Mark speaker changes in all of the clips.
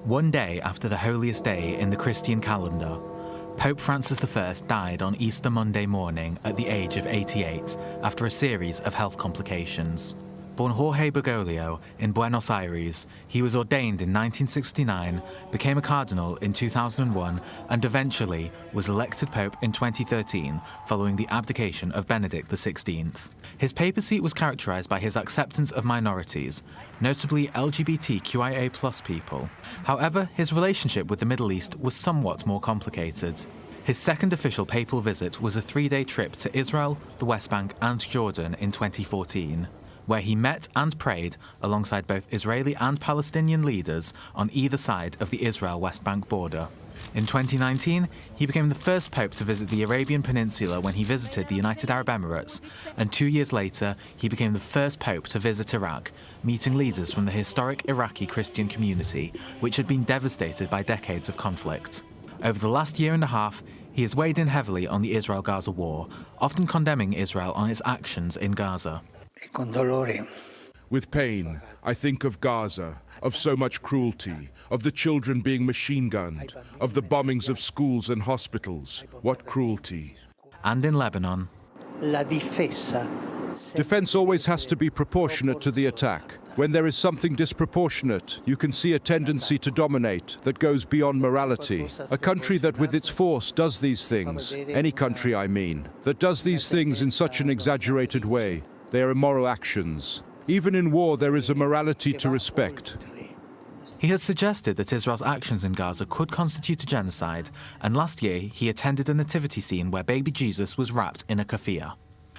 Speaker 1: One day after the holiest day in the Christian calendar, Pope Francis I died on Easter Monday morning at the age of 88 after a series of health complications. Born Jorge Bergoglio in Buenos Aires, he was ordained in 1969, became a cardinal in 2001, and eventually was elected Pope in 2013 following the abdication of Benedict XVI. His papacy was characterized by his acceptance of minorities, notably LGBTQIA+ people. However, his relationship with the Middle East was somewhat more complicated. His second official papal visit was a 3-day trip to Israel, the West Bank, and Jordan in 2014. Where he met and prayed alongside both Israeli and Palestinian leaders on either side of the Israel-West Bank border. In 2019, he became the first pope to visit the Arabian Peninsula when he visited the United Arab Emirates, and 2 years later, he became the first pope to visit Iraq, meeting leaders from the historic Iraqi Christian community, which had been devastated by decades of conflict. Over the last year and a half, he has weighed in heavily on the Israel-Gaza war, often condemning Israel on its actions in Gaza.
Speaker 2: With pain, I think of Gaza, of so much cruelty, of the children being machine-gunned, of the bombings of schools and hospitals. What cruelty.
Speaker 1: And in Lebanon,
Speaker 2: defense always has to be proportionate to the attack. When there is something disproportionate, you can see a tendency to dominate that goes beyond morality. A country that with its force does these things, any country I mean, that does these things in such an exaggerated way, they are immoral actions. Even in war, there is a morality to respect.
Speaker 1: He has suggested that Israel's actions in Gaza could constitute a genocide, and last year he attended a nativity scene where baby Jesus was wrapped in a keffiyeh.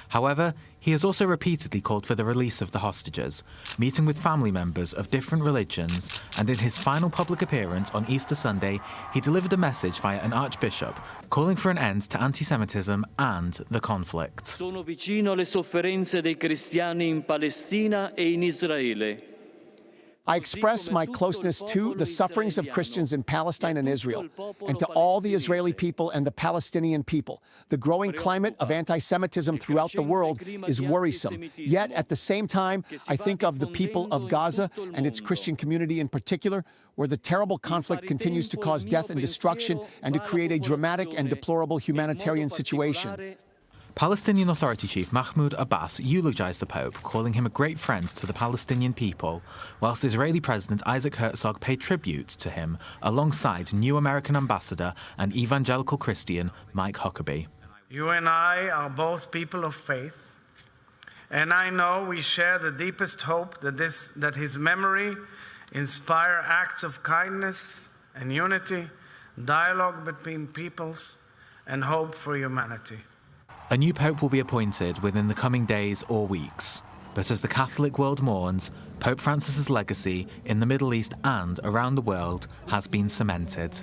Speaker 1: However, he has also repeatedly called for the release of the hostages, meeting with family members of different religions, and in his final public appearance on Easter Sunday, he delivered a message via an archbishop, calling for an end to anti-Semitism and the conflict.
Speaker 3: Sono vicino alle sofferenze dei cristiani in Palestina e in Israele.
Speaker 4: I express my closeness to the sufferings of Christians in Palestine and Israel, and to all the Israeli people and the Palestinian people. The growing climate of anti-Semitism throughout the world is worrisome. Yet, at the same time, I think of the people of Gaza and its Christian community in particular, where the terrible conflict continues to cause death and destruction and to create a dramatic and deplorable humanitarian situation.
Speaker 1: Palestinian Authority Chief Mahmoud Abbas eulogized the Pope, calling him a great friend to the Palestinian people, whilst Israeli President Isaac Herzog paid tribute to him alongside new American ambassador and evangelical Christian Mike Huckabee.
Speaker 5: You and I are both people of faith, and I know we share the deepest hope that his memory inspire acts of kindness and unity, dialogue between peoples, and hope for humanity.
Speaker 1: A new pope will be appointed within the coming days or weeks. But as the Catholic world mourns, Pope Francis's legacy in the Middle East and around the world has been cemented.